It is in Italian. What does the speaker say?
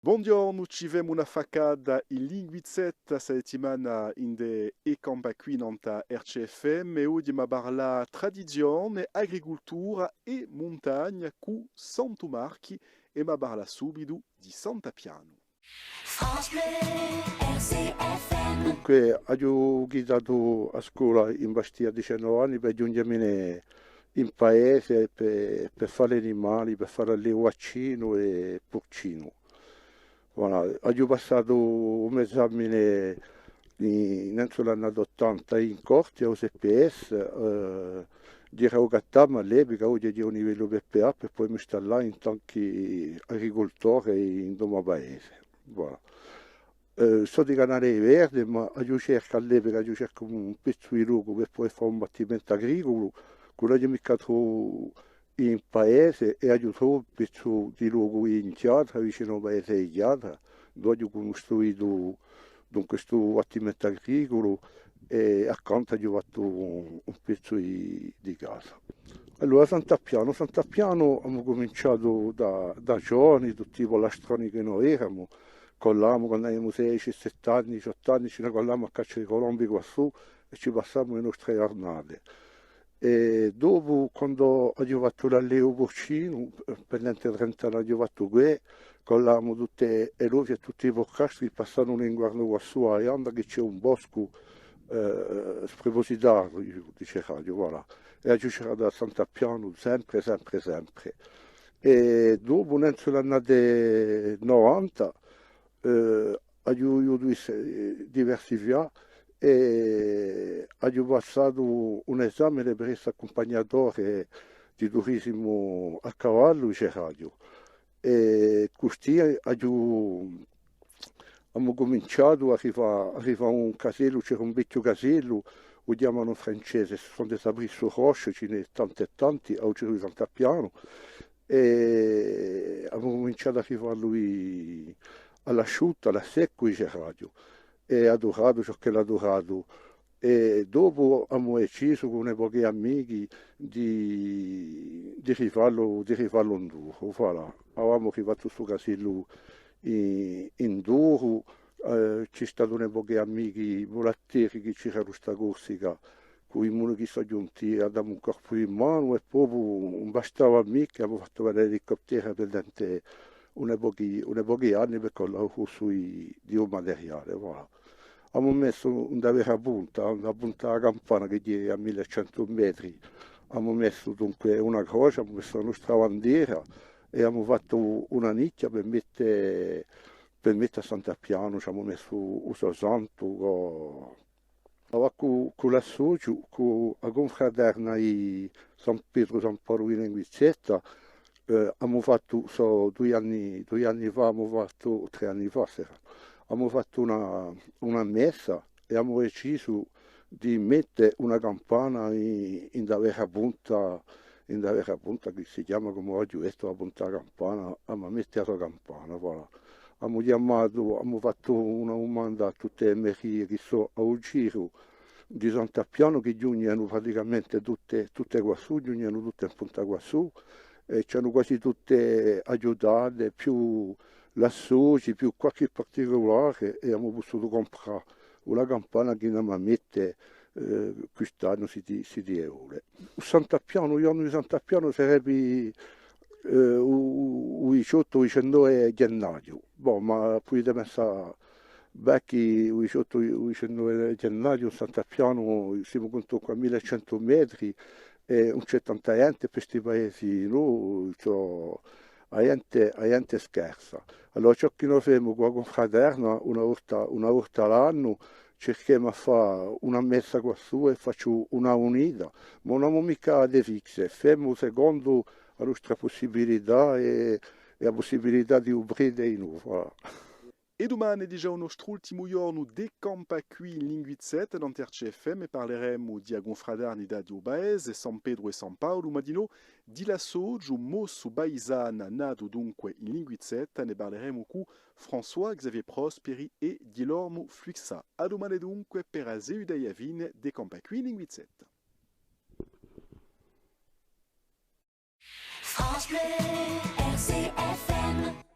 Buongiorno, ci vemo una facada in linguizzetta settimana in de e campa qui nanta RCFM e oggi ma parla tradizione, agricoltura e montagna cu Santo Marchi e ma parla subito di Santa Piano. France Bleu, RCFM. Dunque, ho guidato a scuola in Bastia a 19 anni per giungermi in paese per fare animali, per fare allevacino e porcino. Voilà, ho passato un esame entro l'anno 80 in corte a SPS, di Raugattama all'epoca, oggi è un livello PPA, per poi mi installare in tant che agricoltore in Doma Paese. Voilà. So di Canale Verde, ma io cerco all'epoca, io cerco un pezzo di luogo per poi fare un battimento agricolo, quello che mi trovo in paese e aiuto un pezzo di luogo in Chiatra, vicino al paese di Chiatra, dove ho costruito questo battimento agricolo e accanto gli ho fatto un pezzo di casa. Allora, Sant'Appiano abbiamo cominciato da giovani, tutti i pollastroni che noi eravamo, collavamo quando avevamo 16, 7 anni, 18 anni, ci collavamo a caccia di colombi quassù e ci passavamo le nostre giornate. E dopo, quando ho fatto l'alleo porcino, per l'ente 30 anni ho fatto qui, collavamo tutte le rovi e tutti i porcastri, passavano in guardo quassù a Ianda che c'è un bosco sprepositato, dice Radio, voilà. E c'era da Sant'Appiano sempre, sempre, sempre. E dopo, nell'anno 90, ho diversi via e ho passato un esame per essere accompagnatore di turismo a cavallo in radio. E così abbiamo cominciato, arriva un casello, c'era un vecchio casello, lo chiamano francese, sono dei Sabrisso Roche, ce ne tanti e tanti, a Ugiro di Sant'Appiano, e abbiamo cominciato a arrivare lui all'asciutto, alla secco in radio, e adorato ciò che l'ha adorato. E dopo abbiamo deciso con i pochi amici di rifarlo in duro. Voilà. Avevamo arrivato questo casello in duro, ci sono stati pochi amici volattieri che c'erano questa Corsica, con i muni che sono giunti a dare un corpo in mano e proprio non bastava mica, abbiamo fatto vedere l'elicottero per dente un pochi anni per collare sui di un materiale. Voilà. Abbiamo messo una punta alla campana che è a 1100 metri, abbiamo messo dunque una croce, abbiamo messo la nostra bandiera e abbiamo fatto una nicchia per mettere a Sant'Appiano, ci abbiamo messo un santo, con l'associo, con la confraterna di San Pietro San Paolo in Linguizzetta, abbiamo fatto, 2 anni fa, abbiamo fatto, 3 anni fa, abbiamo fatto una messa e abbiamo deciso di mettere una campana in da vera punta che si chiama come oggi questo la punta campana, abbiamo messo la campana, voilà. Abbiamo fatto una domanda a tutte le mairie che sono a un giro di Sant'Appiano che giugnano praticamente tutte qua su, giugnano tutte in punta qua su e ci hanno quasi tutte aiutate, più l'associ, più qualche particolare e abbiamo potuto comprare una campana che non mi mette quest'anno si euro. Sant'Appiano, il giorno di Sant'Appiano sarebbe il 18 o il 19 gennaio, boh, ma poi di messa becchi il 18 o il 19 gennaio a Sant'Appiano siamo conto qua a 1100 metri e non c'è tanta gente per questi paesi, no? Cioè, la gente scherza. Allora ciò che noi facciamo con la confraterna una volta all'anno cerchiamo di fare una messa qua su e faccio una unita, ma non abbiamo mica delle fixe, facciamo secondo la nostra possibilità e la possibilità di ubrire in nuovo. Voilà. E domani è già il nostro ultimo giorno di campa qui in linguizzetta dall'RCFM e parleremo di agonfradarni da Dio Baese, San Pedro e San Paolo, ma di no di la Soggio, mosso baisana nato dunque in linguizzetta, ne parleremo con François Xavier Prosperi e Guillermo Fluxa. A domani dunque per Azeu Daiavine di campa qui in linguizzetta. France Bleu, RCFM.